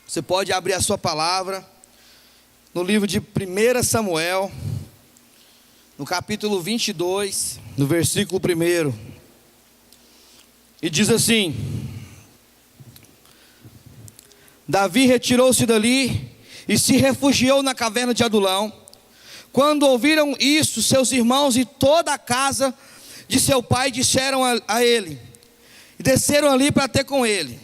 Você pode abrir a sua palavra no livro de 1 Samuel, no capítulo 22, no versículo 1. E diz assim: Davi retirou-se dali e se refugiou na caverna de Adulão. Quando ouviram isso, seus irmãos e toda a casa de seu pai disseram a ele, e desceram ali para ter com ele.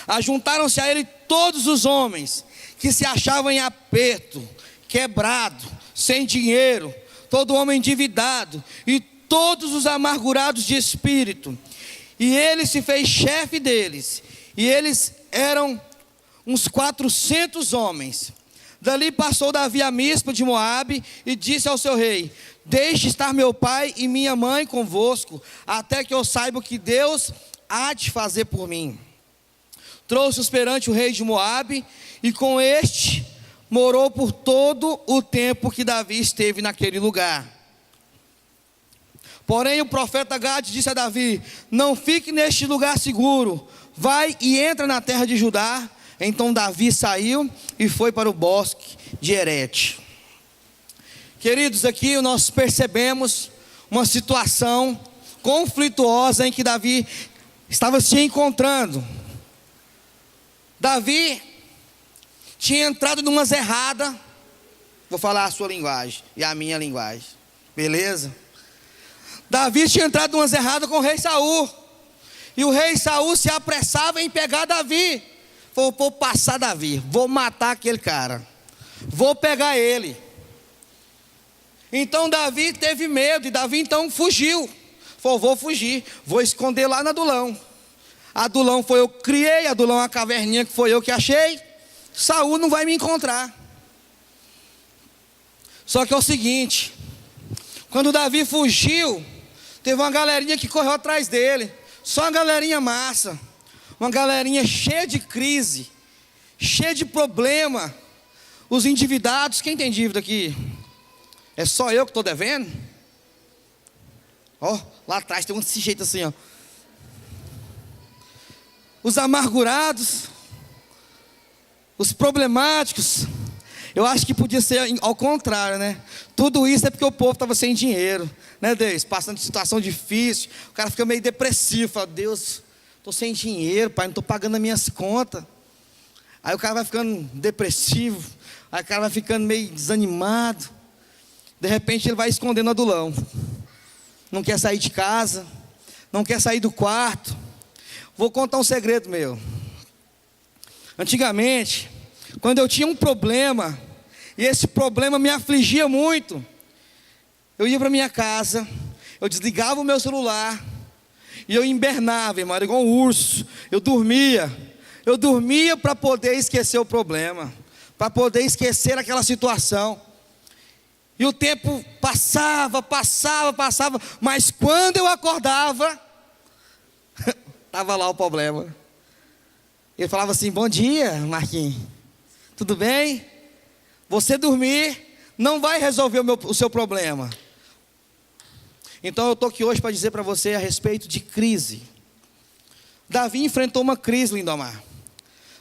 Ajuntaram-se a ele todos os homens que se achavam em aperto, quebrado, sem dinheiro, todo homem endividado, e todos os amargurados de espírito. E ele se fez chefe deles, e eles eram uns 400 homens. Dali passou Davi a Mispa de Moabe e disse ao seu rei: deixe estar meu pai e minha mãe convosco, até que eu saiba o que Deus há de fazer por mim. Trouxe-os perante o rei de Moabe, e com este morou por todo o tempo que Davi esteve naquele lugar. Porém o profeta Gade disse a Davi: não fique neste lugar seguro, vai e entra na terra de Judá. Então Davi saiu e foi para o bosque de Herete. Queridos, aqui nós percebemos uma situação conflituosa em que Davi estava se encontrando. Davi tinha entrado numa errada. Vou falar a sua linguagem e a minha linguagem, beleza? Davi tinha entrado numa errada com o rei Saul, e o rei Saul se apressava em pegar Davi. Falou: vou passar Davi, vou matar aquele cara, vou pegar ele. Então Davi teve medo, e Davi então fugiu. Falou: vou fugir, vou esconder lá na Adulão. Adulão foi eu que criei, Adulão é uma caverninha que foi eu que achei. Saul não vai me encontrar. Só que é o seguinte, quando Davi fugiu, teve uma galerinha que correu atrás dele. Só uma galerinha massa, uma galerinha cheia de crise, cheia de problema. Os endividados, quem tem dívida aqui? É só eu que estou devendo? Ó, lá atrás tem um desse jeito assim, ó. Os amargurados, os problemáticos. Eu acho que podia ser ao contrário, né? Tudo isso é porque o povo estava sem dinheiro, né, Deus? Passando situação difícil, o cara fica meio depressivo, fala: Deus, estou sem dinheiro, pai, não estou pagando as minhas contas. Aí o cara vai ficando depressivo, aí o cara vai ficando meio desanimado. De repente ele vai escondendo Adulão, não quer sair de casa, não quer sair do quarto. Vou contar um segredo meu. Antigamente, quando eu tinha um problema, e esse problema me afligia muito, eu ia para minha casa, eu desligava o meu celular, e eu hibernava, irmão, era igual um urso. Eu dormia para poder esquecer o problema, para poder esquecer aquela situação. E o tempo passava, mas quando eu acordava, estava lá o problema. Ele falava assim: bom dia, Marquinhos, tudo bem? Você dormir não vai resolver o seu problema. Então eu estou aqui hoje para dizer para você a respeito de crise. Davi enfrentou uma crise, Lindomar.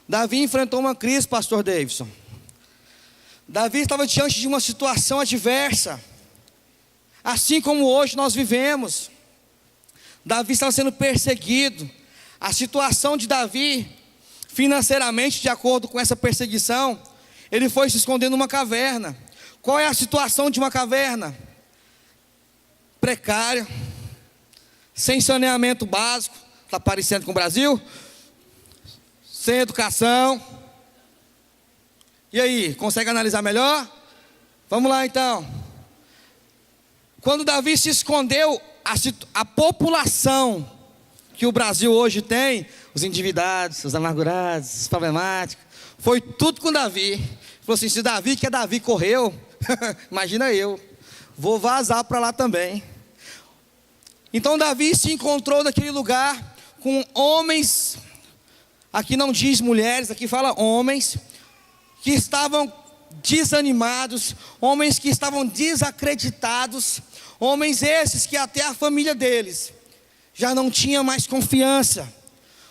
Davi enfrentou uma crise, pastor Davidson. Davi estava diante de uma situação adversa, assim como hoje nós vivemos. Davi estava sendo perseguido. A situação de Davi, financeiramente, de acordo com essa perseguição, ele foi se esconder numa caverna. Qual é a situação de uma caverna? Precária, sem saneamento básico, está parecendo com o Brasil, sem educação. E aí, consegue analisar melhor? Vamos lá então. Quando Davi se escondeu, a população que o Brasil hoje tem, os endividados, os amargurados, os problemáticos, foi tudo com Davi. Falou assim: se Davi, que é Davi, correu, imagina eu, vou vazar para lá também. Então Davi se encontrou naquele lugar com homens, aqui não diz mulheres, aqui fala homens, que estavam desanimados, homens que estavam desacreditados, homens esses que até a família deles já não tinha mais confiança,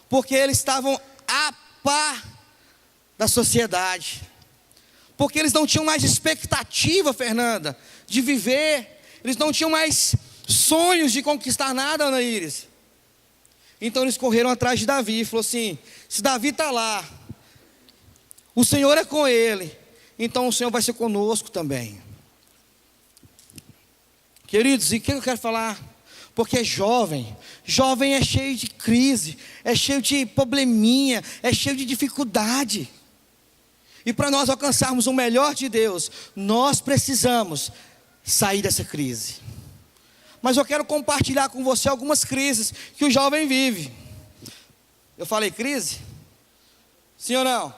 porque eles estavam a par da sociedade. Porque eles não tinham mais expectativa, Fernanda, de viver. Eles não tinham mais sonhos de conquistar nada, Ana Iris. Então eles correram atrás de Davi e falou assim: se Davi está lá, o Senhor é com ele, então o Senhor vai ser conosco também. Queridos, e o que eu quero falar? Porque jovem é cheio de crise, é cheio de probleminha, é cheio de dificuldade. E para nós alcançarmos o melhor de Deus, nós precisamos sair dessa crise. Mas eu quero compartilhar com você algumas crises que o jovem vive. Eu falei crise? Sim ou não?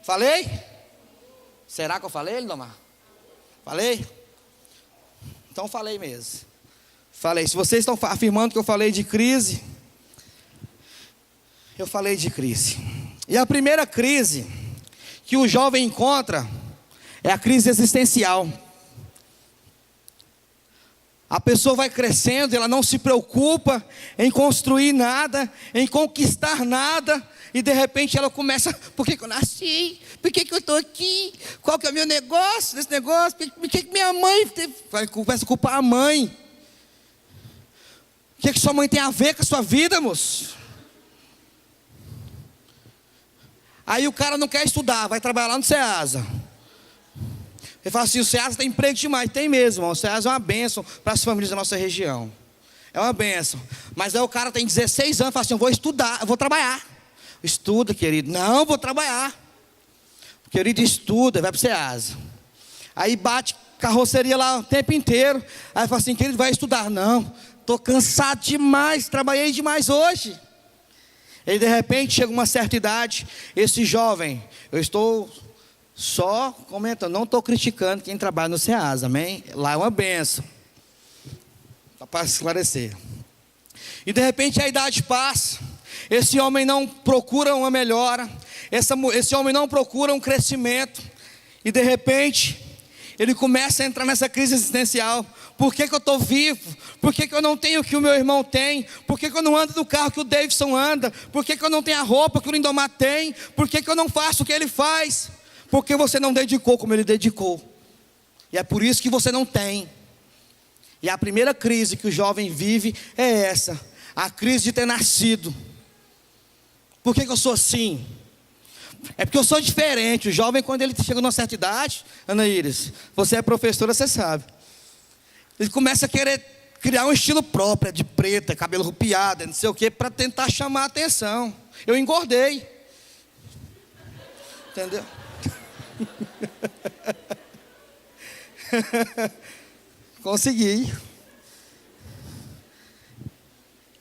Falei? Será que eu falei, Lindomar? Falei? Então falei mesmo. Falei. Se vocês estão afirmando que eu falei de crise, eu falei de crise. E a primeira crise que o jovem encontra é a crise existencial. A pessoa vai crescendo, ela não se preocupa em construir nada, em conquistar nada, e de repente ela começa: por que eu nasci? Por que eu estou aqui? Qual que é o meu negócio? Desse negócio? Por que minha mãe começa a culpar a mãe? O que sua mãe tem a ver com a sua vida, moço? Aí o cara não quer estudar, vai trabalhar lá no Ceasa. Ele fala assim: o Ceasa tem emprego demais. Tem mesmo, irmão. O Ceasa é uma bênção para as famílias da nossa região. É uma bênção. Mas aí o cara tem 16 anos e fala assim: eu vou estudar, eu vou trabalhar. Estuda, querido. Não, vou trabalhar. Querido, estuda, vai para o Ceasa. Aí bate carroceria lá o tempo inteiro. Aí fala assim: querido, vai estudar. Não, estou cansado demais, trabalhei demais hoje. E de repente chega uma certa idade, esse jovem, eu estou só comentando, não estou criticando quem trabalha no Ceasa, amém? Lá é uma benção, para esclarecer. E de repente a idade passa, esse homem não procura uma melhora, esse homem não procura um crescimento, e de repente ele começa a entrar nessa crise existencial. Por que eu estou vivo? Por que eu não tenho o que o meu irmão tem? Por que eu não ando no carro que o Davidson anda? Por que eu não tenho a roupa que o Lindomar tem? Por que eu não faço o que ele faz? Porque você não dedicou como ele dedicou. E é por isso que você não tem. E a primeira crise que o jovem vive é essa: a crise de ter nascido. Por que eu sou assim? É porque eu sou diferente. O jovem, quando ele chega numa certa idade, Ana Iris, você é professora, você sabe, ele começa a querer criar um estilo próprio, de preta, cabelo rupiado, não sei o que, para tentar chamar a atenção. Eu engordei. Entendeu? Consegui.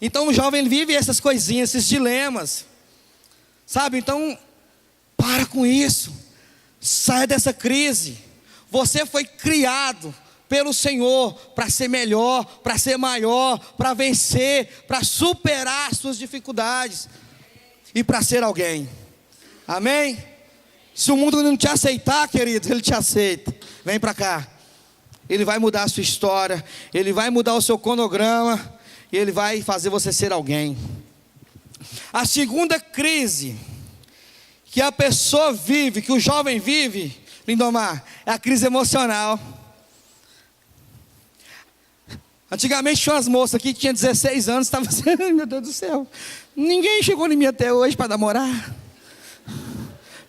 Então o jovem vive essas coisinhas, esses dilemas. Sabe, então, para com isso. Saia dessa crise. Você foi criado pelo Senhor para ser melhor, para ser maior, para vencer, para superar as suas dificuldades e para ser alguém. Amém? Se o mundo não te aceitar, querido, ele te aceita. Vem para cá. Ele vai mudar a sua história, ele vai mudar o seu cronograma, e ele vai fazer você ser alguém. A segunda crise que a pessoa vive, que o jovem vive, Lindomar, é a crise emocional. Antigamente tinha umas moças aqui que tinham 16 anos, estavam assim: meu Deus do céu, ninguém chegou em mim até hoje para namorar.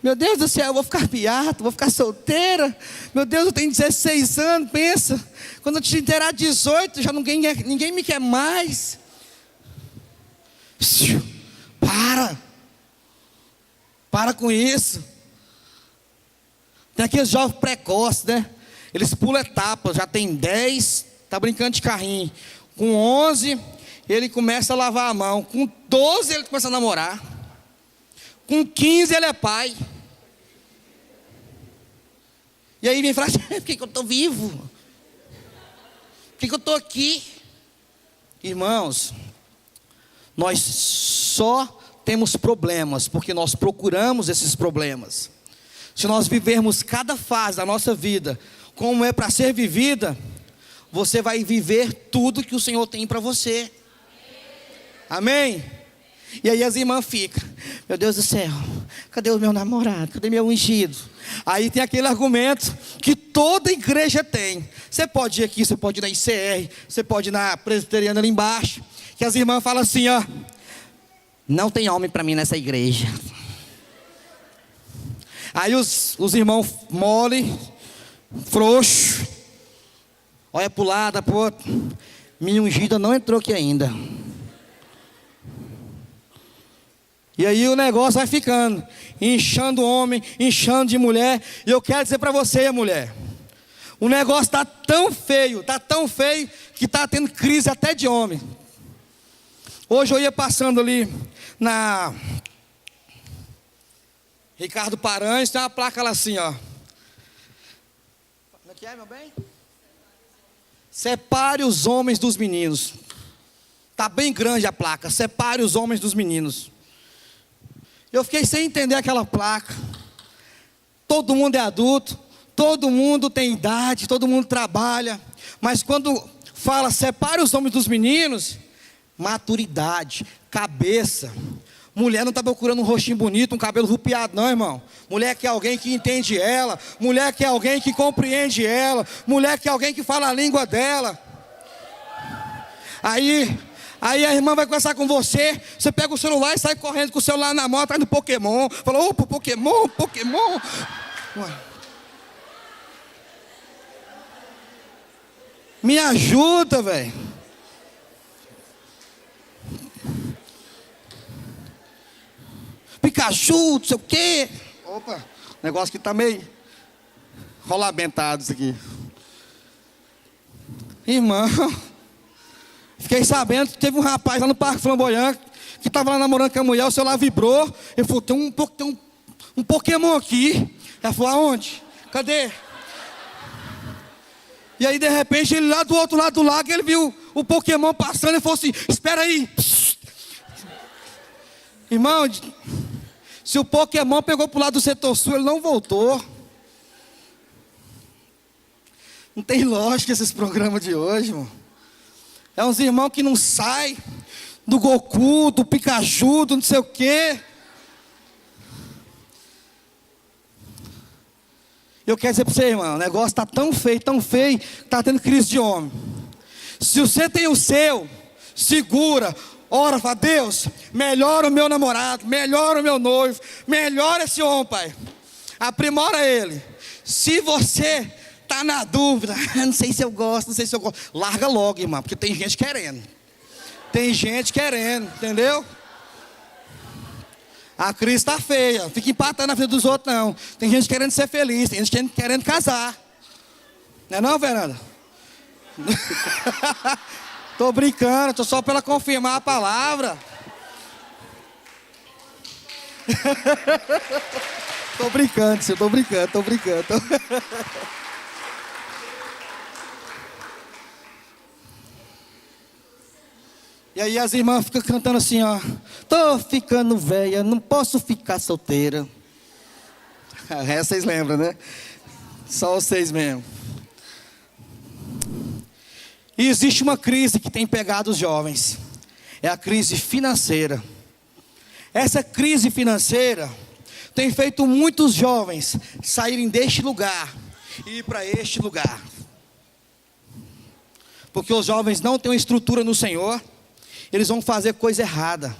Meu Deus do céu, eu vou ficar beata, vou ficar solteira. Meu Deus, eu tenho 16 anos, pensa. Quando eu te inteirar 18, já ninguém me quer mais. Para com isso. Tem aqueles jovens precoces, né? Eles pulam etapas, já tem 10, está brincando de carrinho. Com 11, ele começa a lavar a mão. Com 12, ele começa a namorar. Com 15, ele é pai. E aí vem falar assim: por que eu estou vivo? Por que eu estou aqui? Irmãos, nós só temos problemas porque nós procuramos esses problemas. Se nós vivermos cada fase da nossa vida como é para ser vivida, você vai viver tudo que o Senhor tem para você. Amém? E aí as irmãs ficam, meu Deus do céu, cadê o meu namorado? Cadê meu ungido? Aí tem aquele argumento que toda igreja tem. Você pode ir aqui, você pode ir na ICR, você pode ir na presbiteriana ali embaixo, que as irmãs falam assim, ó, não tem homem para mim nessa igreja. Aí os irmãos mole, frouxo, olha para o lado, para o outro, minha ungida não entrou aqui ainda. E aí o negócio vai ficando, inchando homem, inchando de mulher. E eu quero dizer para você, mulher, o negócio está tão feio, que está tendo crise até de homem. Hoje eu ia passando ali na Ricardo Paranhos, tem uma placa lá assim, ó. Como é que é, meu bem? Separe os homens dos meninos. Está bem grande a placa, separe os homens dos meninos. Eu fiquei sem entender aquela placa. Todo mundo é adulto, todo mundo tem idade, todo mundo trabalha. Mas quando fala separe os homens dos meninos, maturidade, cabeça. Mulher não está procurando um rostinho bonito, um cabelo rupiado, não, irmão. Mulher quer alguém que entende ela. Mulher quer alguém que compreende ela. Mulher quer alguém que fala a língua dela. Aí a irmã vai conversar com você. Você pega o celular e sai correndo com o celular na mão atrás do Pokémon. Fala, opa, Pokémon. Ué. Me ajuda, velho. Pikachu, não sei o quê. Opa, o negócio que tá meio rolamentado isso aqui. Irmão, fiquei sabendo que teve um rapaz lá no Parque Flamboyant que estava lá namorando com a mulher, o celular vibrou. Ele falou, tem um Pokémon aqui. Ela falou, aonde? Cadê? E aí de repente ele lá do outro lado do lago, ele viu o Pokémon passando e falou assim, espera aí. Irmão, se o Pokémon pegou para o lado do setor sul, ele não voltou. Não tem lógica esses programas de hoje, irmão. É uns irmãos que não saem do Goku, do Pikachu, do não sei o quê. Eu quero dizer para você, irmão, o negócio está tão feio, que está tendo crise de homem. Se você tem o seu, segura. Ora, fala, Deus, melhora o meu namorado, melhora o meu noivo, melhora esse homem, Pai. Aprimora ele. Se você está na dúvida, não sei se eu gosto, larga logo, irmão, porque tem gente querendo. Tem gente querendo, entendeu? A crise está feia, fica empatando na vida dos outros, não. Tem gente querendo ser feliz, tem gente querendo casar. Não é não, Fernanda? Estou brincando, estou só para confirmar a palavra. Estou brincando, senhor, estou brincando. E aí as irmãs ficam cantando assim, ó. Tô ficando velha, não posso ficar solteira. Essa vocês lembram, né? Só vocês mesmo. E existe uma crise que tem pegado os jovens. É a crise financeira. Essa crise financeira tem feito muitos jovens saírem deste lugar e ir para este lugar. Porque os jovens não têm uma estrutura no Senhor. Eles vão fazer coisa errada.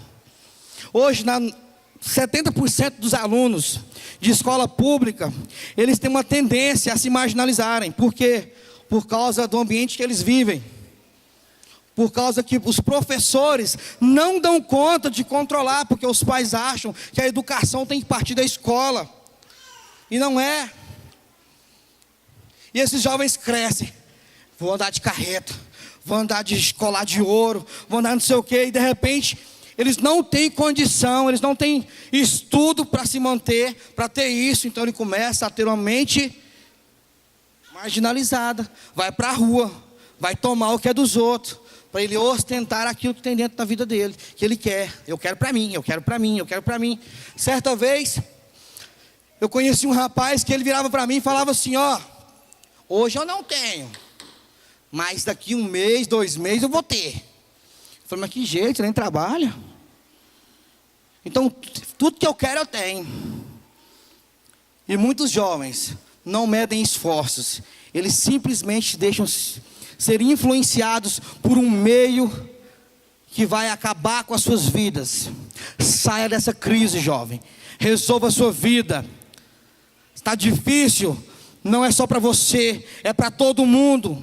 Hoje, 70% dos alunos de escola pública, eles têm uma tendência a se marginalizarem. Por quê? Por causa do ambiente que eles vivem. Por causa que os professores não dão conta de controlar, porque os pais acham que a educação tem que partir da escola. E não é. E esses jovens crescem. Vou andar de carreta, vou andar de colar de ouro, vou andar não sei o quê. E de repente, eles não têm condição, eles não têm estudo para se manter, para ter isso. Então ele começa a ter uma mente marginalizada. Vai para a rua, vai tomar o que é dos outros, para ele ostentar aquilo que tem dentro da vida dele, que ele quer. Eu quero para mim, eu quero para mim, eu quero para mim. Certa vez, eu conheci um rapaz que ele virava para mim e falava assim, ó, hoje eu não tenho, mas daqui 1 mês, 2 meses eu vou ter. Eu falei, mas que jeito, você nem trabalha? Então, tudo que eu quero eu tenho. E muitos jovens não medem esforços. Eles simplesmente deixam ser influenciados por um meio que vai acabar com as suas vidas. Saia dessa crise, jovem. Resolva a sua vida. Está difícil. Não é só para você, é para todo mundo.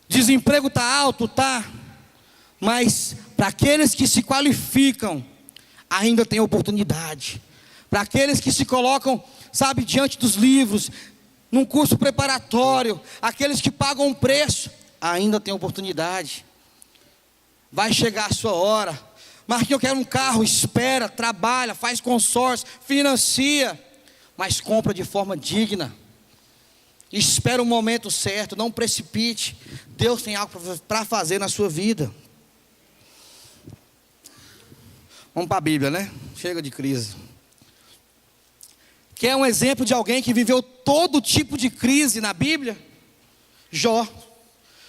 Desemprego está alto, tá? Mas para aqueles que se qualificam, ainda tem oportunidade. Para aqueles que se colocam, sabe, diante dos livros, num curso preparatório, aqueles que pagam um preço, ainda tem oportunidade. Vai chegar a sua hora. Marquinhos, eu quero um carro, espera, trabalha, faz consórcio, financia, mas compra de forma digna. Espera o momento certo, não precipite. Deus tem algo para fazer na sua vida. Vamos para a Bíblia, né? Chega de crise. Quer um exemplo de alguém que viveu todo tipo de crise na Bíblia? Jó.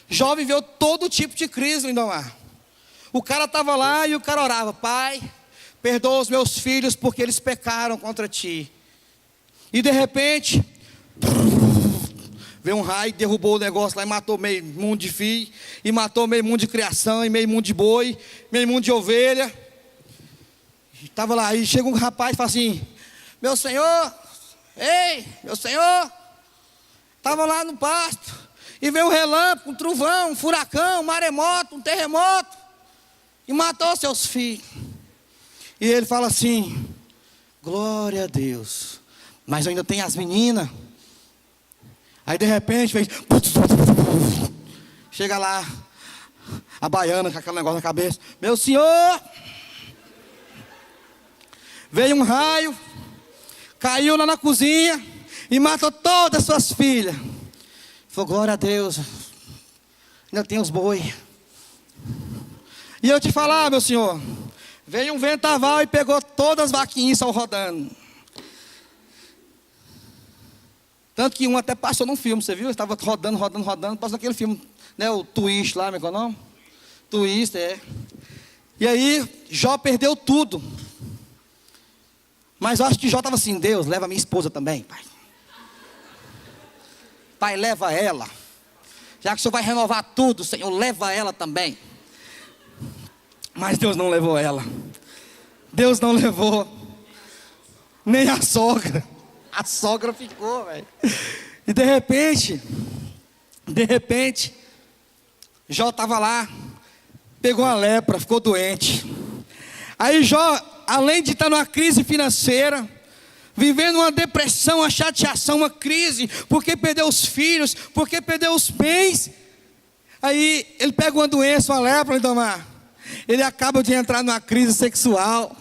Jó viveu todo tipo de crise, Lindomar. O cara estava lá e o cara orava: Pai, perdoa os meus filhos porque eles pecaram contra ti. E de repente, veio um raio, derrubou o negócio lá e matou meio mundo de filho, e matou meio mundo de criação, e meio mundo de boi, meio mundo de ovelha. Estava lá, e chega um rapaz e fala assim: meu senhor, ei, meu senhor, estava lá no pasto, e veio um relâmpago, um trovão, um furacão, um maremoto, um terremoto, e matou seus filhos. E ele fala assim: glória a Deus, mas ainda tem as meninas. Aí de repente fez, chega lá a baiana com aquele negócio na cabeça: meu senhor, veio um raio, caiu lá na cozinha e matou todas as suas filhas. Falou: glória a Deus, ainda tem os boi. E eu te falar, meu senhor, veio um ventaval e pegou todas as vaquinhas só rodando. Tanto que um até passou num filme, você viu? Estava rodando, passou aquele filme, né? O Twist lá, meu nome? Twist, é. E aí, Jó perdeu tudo. Mas eu acho que Jó estava assim: Deus, leva minha esposa também, pai. Pai, leva ela. Já que o Senhor vai renovar tudo, Senhor, leva ela também. Mas Deus não levou ela. Deus não levou. Nem a sogra. A sogra ficou, velho. E de repente, Jó estava lá, pegou uma lepra, ficou doente. Aí Jó, além de estar numa crise financeira, vivendo uma depressão, uma chateação, uma crise, porque perdeu os filhos, porque perdeu os bens. Aí ele pega uma doença, uma lepra, Lindomar. Ele acaba de entrar numa crise sexual.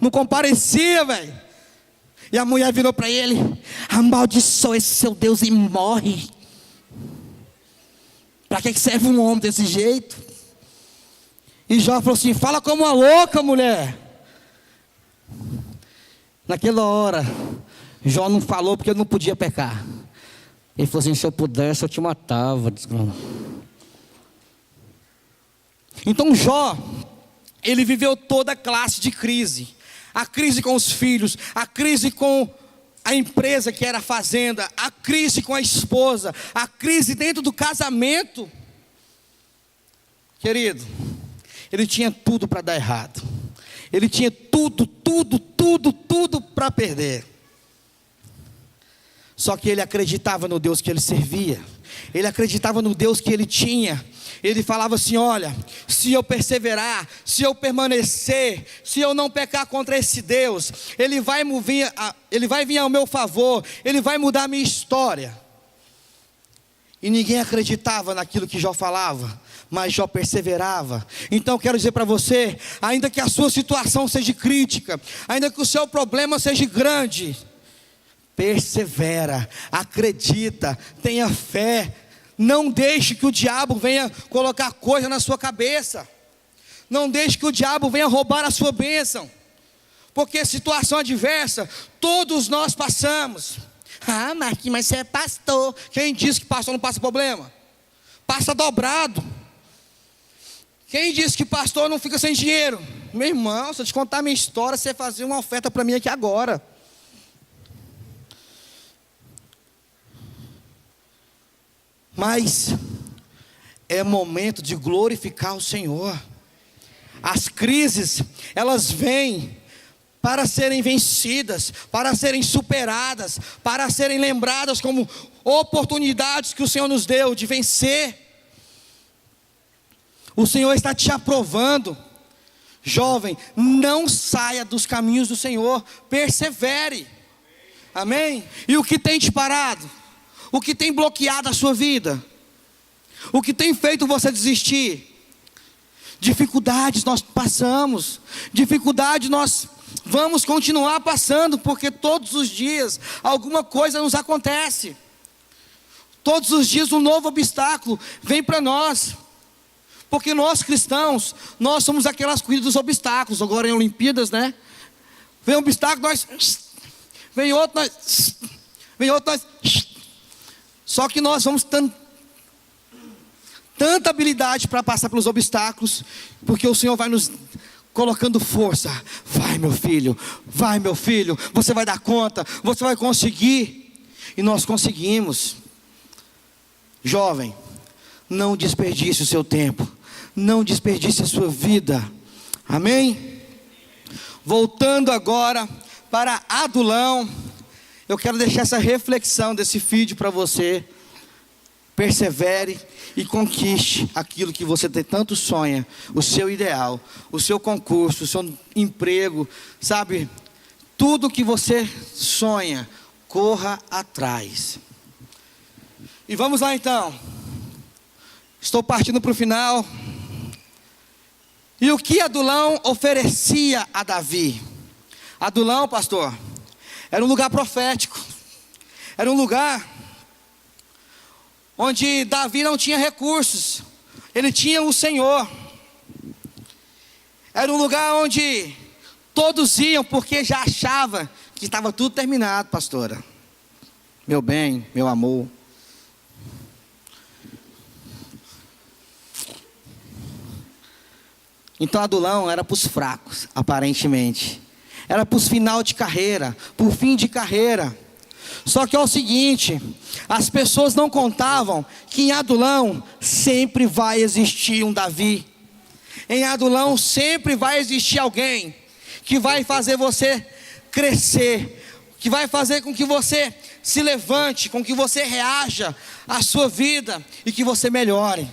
Não comparecia, velho. E a mulher virou para ele: amaldiçoa esse seu Deus e morre. Para que serve um homem desse jeito? E Jó falou assim: fala como uma louca, mulher. Naquela hora, Jó não falou porque não podia pecar. Ele falou assim: se eu pudesse eu te matava. Então Jó, ele viveu toda classe de crise. A crise com os filhos, a crise com a empresa que era a fazenda, a crise com a esposa, a crise dentro do casamento. Querido, ele tinha tudo para dar errado. Ele tinha tudo para perder. Só que ele acreditava no Deus que ele servia. Ele acreditava no Deus que ele tinha. Ele falava assim: olha, se eu perseverar, se eu permanecer, se eu não pecar contra esse Deus, Ele vai vir ao meu favor, Ele vai mudar a minha história. E ninguém acreditava naquilo que Jó falava, mas Jó perseverava. Então eu quero dizer para você, ainda que a sua situação seja crítica, ainda que o seu problema seja grande, persevera, acredita, tenha fé. Não deixe que o diabo venha colocar coisa na sua cabeça. Não deixe que o diabo venha roubar a sua bênção. Porque situação adversa, todos nós passamos. Ah, Marquinhos, mas você é pastor. Quem disse que pastor não passa problema? Passa dobrado. Quem disse que pastor não fica sem dinheiro? Meu irmão, se eu te contar a minha história, você fazer uma oferta para mim aqui agora. Mas é momento de glorificar o Senhor. As crises, elas vêm para serem vencidas, para serem superadas, para serem lembradas como oportunidades que o Senhor nos deu de vencer. O Senhor está te aprovando. Jovem, não saia dos caminhos do Senhor, persevere. Amém? E o que tem te parado? O que tem bloqueado a sua vida? O que tem feito você desistir? Dificuldades nós passamos, dificuldades nós vamos continuar passando, porque todos os dias alguma coisa nos acontece. Todos os dias um novo obstáculo vem para nós. Porque nós cristãos, nós somos aquelas corridas dos obstáculos. Agora em Olimpíadas, né? Vem um obstáculo, nós... Vem outro, nós... Vem outro, nós... Só que nós vamos tanta habilidade para passar pelos obstáculos, porque o Senhor vai nos colocando força. Vai meu filho, você vai dar conta, você vai conseguir. E nós conseguimos. Jovem, não desperdice o seu tempo, não desperdice a sua vida. Amém? Voltando agora para Adulão, eu quero deixar essa reflexão desse vídeo para você. Persevere e conquiste aquilo que você tanto sonha, o seu ideal, o seu concurso, o seu emprego, sabe? Tudo que você sonha, corra atrás. E vamos lá então. Estou partindo para o final. E o que Adulão oferecia a Davi? Adulão, pastor, era um lugar profético. Era um lugar onde Davi não tinha recursos. Ele tinha o Senhor. Era um lugar onde todos iam porque já achava que estava tudo terminado, pastora. Meu bem, meu amor. Então Adulão era para os fracos, aparentemente. Era para os final de carreira, para o fim de carreira. Só que é o seguinte, as pessoas não contavam que em Adulão sempre vai existir um Davi. Em Adulão sempre vai existir alguém que vai fazer você crescer, que vai fazer com que você se levante, com que você reaja à sua vida e que você melhore.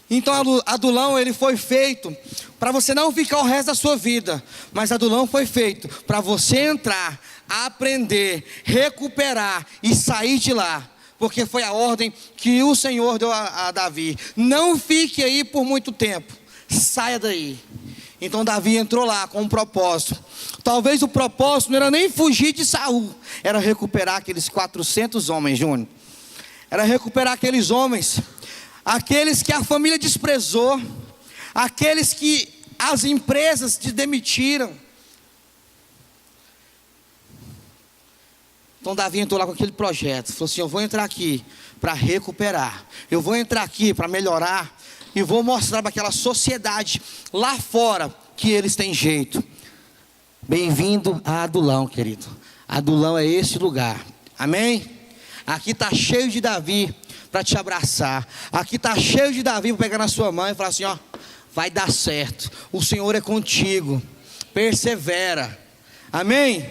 Então Adulão ele foi feito para você não ficar o resto da sua vida, mas Adulão foi feito para você entrar, aprender, recuperar e sair de lá, porque foi a ordem que o Senhor deu a Davi. Não fique aí por muito tempo, saia daí. Então Davi entrou lá com um propósito. Talvez o propósito não era nem fugir de Saul, era recuperar aqueles 400 homens, Júnior. Era recuperar aqueles homens, aqueles que a família desprezou, aqueles que as empresas te demitiram. Então Davi entrou lá com aquele projeto, falou assim: eu vou entrar aqui para recuperar, eu vou entrar aqui para melhorar, e vou mostrar para aquela sociedade lá fora que eles têm jeito. Bem-vindo a Adulão, querido. Adulão é esse lugar, amém? Aqui está cheio de Davi para te abraçar. Aqui está cheio de Davi para pegar na sua mão e falar assim: ó, vai dar certo, o Senhor é contigo, persevera, amém?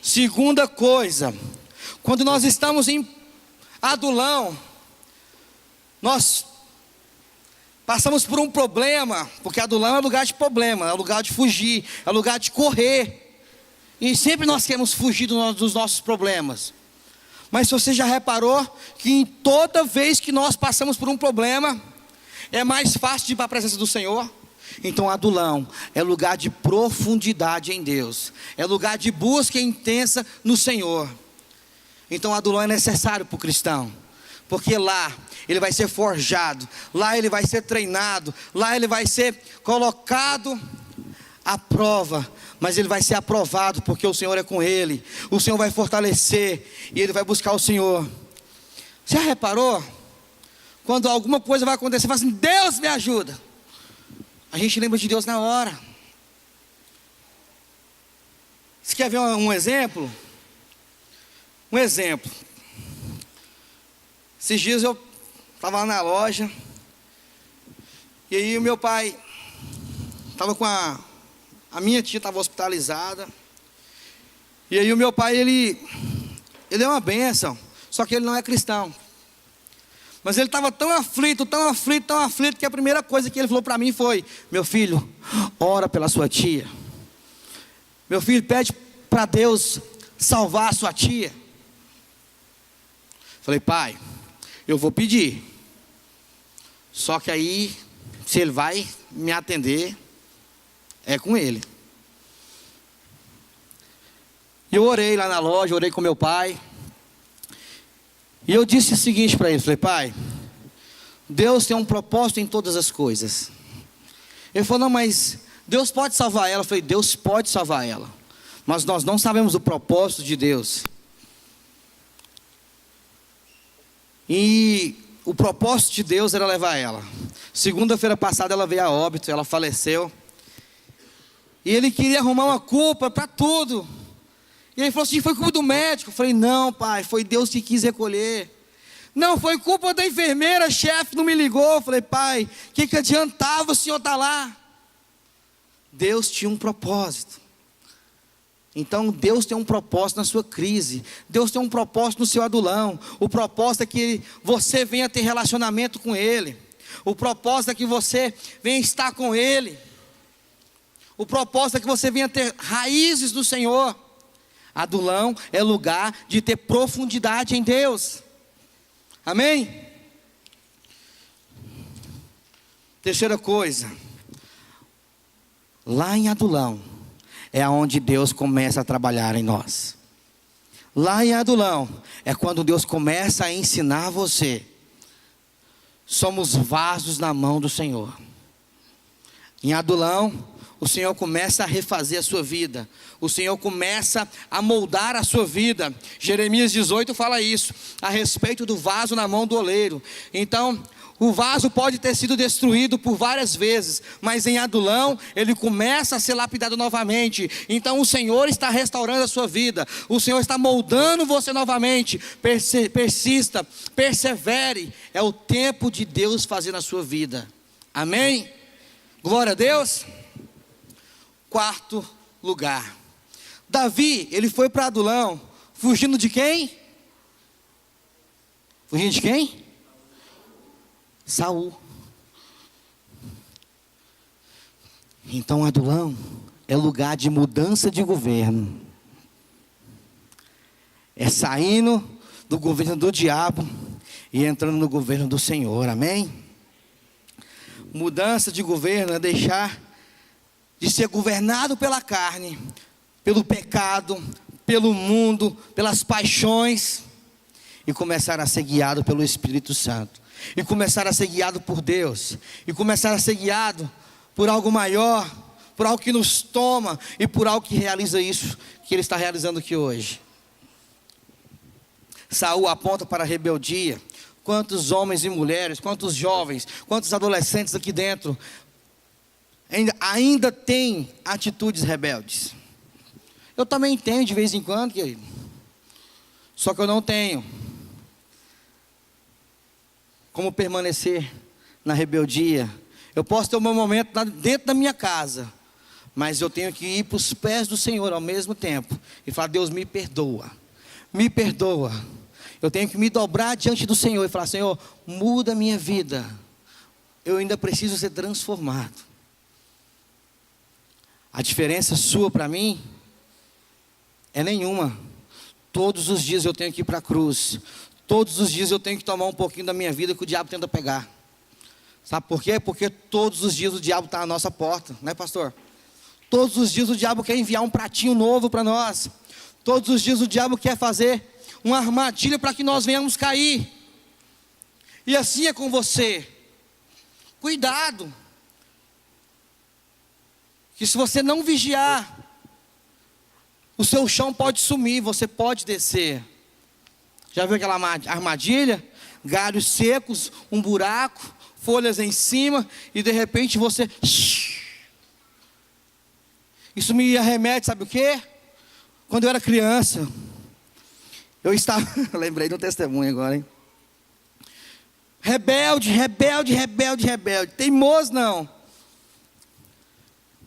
Segunda coisa, quando nós estamos em Adulão, nós passamos por um problema, porque Adulão é lugar de problema, é lugar de fugir, é lugar de correr, e sempre nós queremos fugir dos nossos problemas. Mas você já reparou que em toda vez que nós passamos por um problema, é mais fácil de ir para a presença do Senhor? Então Adulão é lugar de profundidade em Deus, é lugar de busca intensa no Senhor. Então Adulão é necessário para o cristão, porque lá ele vai ser forjado, lá ele vai ser treinado, lá ele vai ser colocado à prova, mas ele vai ser aprovado, porque o Senhor é com ele. O Senhor vai fortalecer, e ele vai buscar o Senhor. Já reparou? Quando alguma coisa vai acontecer, fala assim: Deus me ajuda. a gente lembra de Deus na hora. Você quer ver um exemplo? Um exemplo. Esses dias eu estava lá na loja, e aí o meu pai estava com a minha tia estava hospitalizada, e aí o meu pai, ele é uma bênção, só que ele não é cristão. Mas ele estava tão aflito, que a primeira coisa que ele falou para mim foi: meu filho, ora pela sua tia. Meu filho, pede para Deus salvar a sua tia. Falei: pai, eu vou pedir. Só que aí, se ele vai me atender, é com ele. E eu orei lá na loja, orei com meu pai. E eu disse o seguinte para ele, falei: pai, Deus tem um propósito em todas as coisas. Ele falou: não, mas Deus pode salvar ela. Eu falei: Deus pode salvar ela, mas nós não sabemos o propósito de Deus. E o propósito de Deus era levar ela. Segunda-feira passada ela veio a óbito, ela faleceu. E ele queria arrumar uma culpa para tudo. E ele falou assim: foi culpa do médico. Eu falei: não, pai, foi Deus que quis recolher. Não, foi culpa da enfermeira, chefe não me ligou. Eu falei: pai, o que adiantava o senhor estar lá? Deus tinha um propósito. Então Deus tem um propósito na sua crise. Deus tem um propósito no seu adulão. O propósito é que você venha ter relacionamento com Ele. O propósito é que você venha estar com Ele. O propósito é que você venha ter raízes do Senhor. Adulão é lugar de ter profundidade em Deus. Amém? Terceira coisa, lá em Adulão é onde Deus começa a trabalhar em nós. Lá em Adulão é quando Deus começa a ensinar você. Somos vasos na mão do Senhor. Em Adulão, o Senhor começa a refazer a sua vida. O Senhor começa a moldar a sua vida. Jeremias 18 fala isso, a respeito do vaso na mão do oleiro. Então, o vaso pode ter sido destruído por várias vezes, mas em Adulão, ele começa a ser lapidado novamente. Então o Senhor está restaurando a sua vida. O Senhor está moldando você novamente. Persista, persevere. É o tempo de Deus fazer na sua vida. Amém? Glória a Deus. Quarto lugar, Davi, ele foi para Adulão, fugindo de quem? Fugindo de quem? Saul. Então Adulão é lugar de mudança de governo. É saindo do governo do diabo e entrando no governo do Senhor, amém? Mudança de governo é deixar de ser governado pela carne, pelo pecado, pelo mundo, pelas paixões, e começar a ser guiado pelo Espírito Santo, e começar a ser guiado por Deus, e começar a ser guiado por algo maior, por algo que nos toma, e por algo que realiza isso que Ele está realizando aqui hoje. Saul aponta para a rebeldia. Quantos homens e mulheres, quantos jovens, quantos adolescentes aqui dentro ainda tem atitudes rebeldes? Eu também tenho de vez em quando, querido. Só que eu não tenho como permanecer na rebeldia. Eu posso ter o meu momento dentro da minha casa, mas eu tenho que ir para os pés do Senhor ao mesmo tempo e falar: Deus, me perdoa, me perdoa. Eu tenho que me dobrar diante do Senhor e falar: Senhor, muda a minha vida. Eu ainda preciso ser transformado. A diferença sua para mim é nenhuma. Todos os dias eu tenho que ir para a cruz. Todos os dias eu tenho que tomar um pouquinho da minha vida que o diabo tenta pegar. Sabe por quê? Porque todos os dias o diabo está à nossa porta, né, pastor? Todos os dias o diabo quer enviar um pratinho novo para nós. Todos os dias o diabo quer fazer uma armadilha para que nós venhamos cair. E assim é com você. Cuidado, que se você não vigiar, o seu chão pode sumir, você pode descer. Já viu aquela armadilha? Galhos secos, um buraco, folhas em cima, e de repente você Isso me arremete, sabe o quê? Quando eu era criança, eu estava, lembrei de um testemunho agora, hein? Rebelde, teimoso não.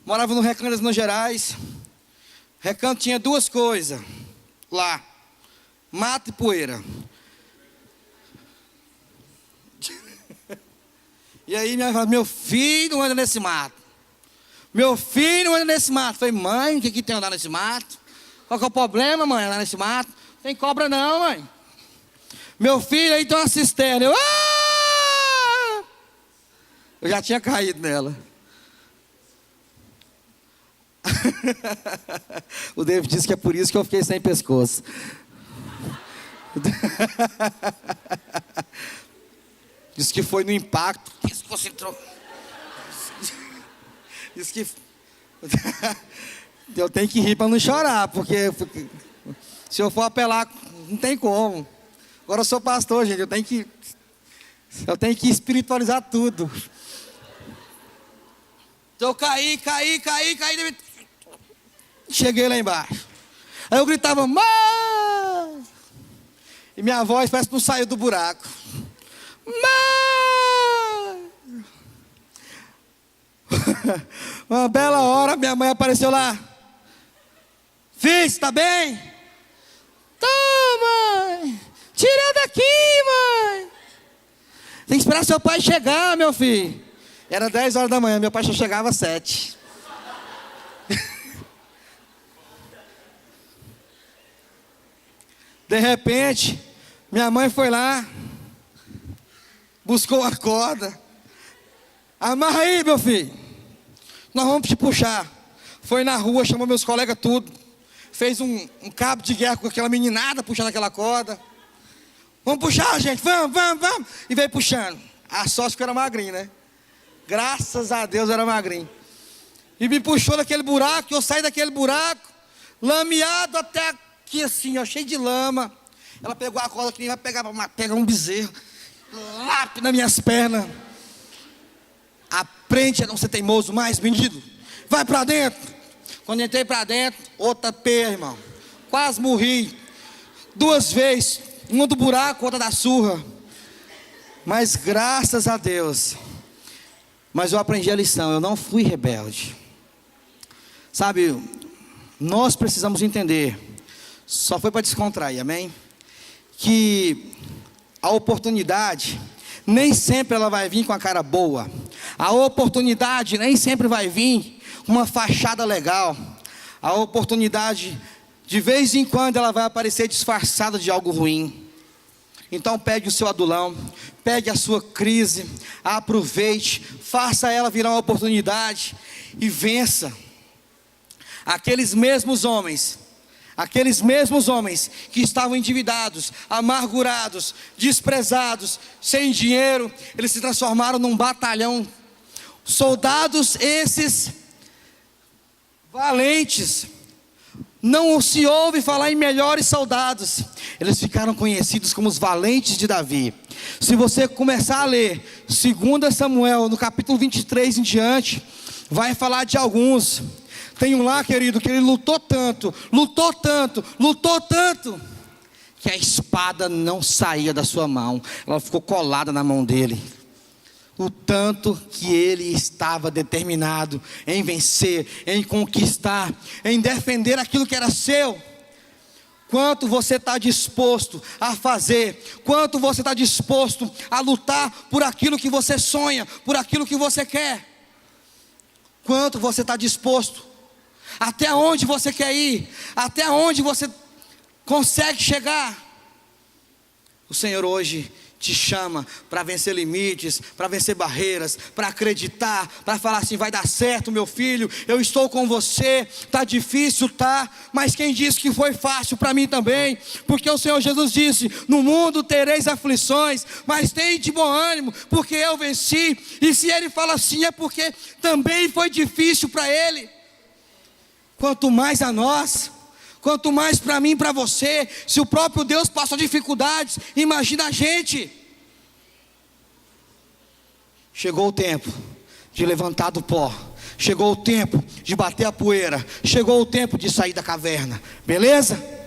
Morava no Recanto das Minas Gerais. Recanto tinha duas coisas lá: mato e poeira. E aí minha mãe falou: meu filho não anda nesse mato. Meu filho não anda nesse mato. Eu falei: mãe, o que tem andar nesse mato? Qual que é o problema, mãe, andar nesse mato? Não tem cobra não, mãe. Meu filho aí tem uma cisterna. Eu já tinha caído nela. O David disse que é por isso que eu fiquei sem pescoço. Disse que foi no impacto. Disse que você entrou. Disse que eu tenho que rir para não chorar, porque se eu for apelar, não tem como. Agora eu sou pastor, gente, eu tenho que espiritualizar tudo. Então eu caí. Cheguei lá embaixo. Aí eu gritava: mãe! E minha voz parece que não saiu do buraco. Mãe! Uma bela hora, minha mãe apareceu lá. Filho, você tá bem? Tô, mãe. Tira daqui, mãe. Tem que esperar seu pai chegar, meu filho. Era 10 horas da manhã, meu pai só chegava às 7. De repente, minha mãe foi lá, buscou a corda. Amarra aí, meu filho. Nós vamos te puxar. Foi na rua, chamou meus colegas tudo. Fez um cabo de guerra com aquela meninada puxando aquela corda. Vamos puxar, gente, vamos. E veio puxando. A sorte que eu era magrinho, né? Graças a Deus eu era magrinho. E me puxou daquele buraco, eu saí daquele buraco, lameado até aqui assim, ó, cheio de lama. Ela pegou a corda que nem vai pegar um bezerro. Lápis nas minhas pernas. Aprende a não ser teimoso mais, menino. Vai pra dentro. Quando entrei pra dentro, outra pé, irmão. Quase morri. 2 vezes. Uma do buraco, outra da surra. Mas graças a Deus. Mas eu aprendi a lição, eu não fui rebelde. Sabe, nós precisamos entender. Só foi para descontrair, amém? Que a oportunidade nem sempre ela vai vir com a cara boa. A oportunidade nem sempre vai vir com uma fachada legal. A oportunidade, de vez em quando, ela vai aparecer disfarçada de algo ruim. Então pegue o seu adulão, pegue a sua crise, aproveite, faça ela virar uma oportunidade e vença. Aqueles mesmos homens que estavam endividados, amargurados, desprezados, sem dinheiro, eles se transformaram num batalhão. Soldados esses valentes. Não se ouve falar em melhores soldados. Eles ficaram conhecidos como os valentes de Davi. Se você começar a ler 2 Samuel, no capítulo 23 em diante, vai falar de alguns. Tem um lá, querido, que ele lutou tanto, que a espada não saía da sua mão. Ela ficou colada na mão dele. O tanto que ele estava determinado em vencer, em conquistar, em defender aquilo que era seu. Quanto você está disposto a fazer? Quanto você está disposto a lutar por aquilo que você sonha, por aquilo que você quer? Quanto você está disposto? Até onde você quer ir? Até onde você consegue chegar? O Senhor hoje te chama para vencer limites, para vencer barreiras, para acreditar, para falar assim: vai dar certo, meu filho, eu estou com você. Está difícil, tá, mas quem disse que foi fácil? Para mim também, porque o Senhor Jesus disse: no mundo tereis aflições, mas tem de bom ânimo, porque eu venci. E se Ele fala assim, é porque também foi difícil para Ele. Quanto mais a nós, quanto mais para mim e para você. Se o próprio Deus passou dificuldades, imagina a gente. Chegou o tempo de levantar do pó. Chegou o tempo de bater a poeira. Chegou o tempo de sair da caverna. Beleza?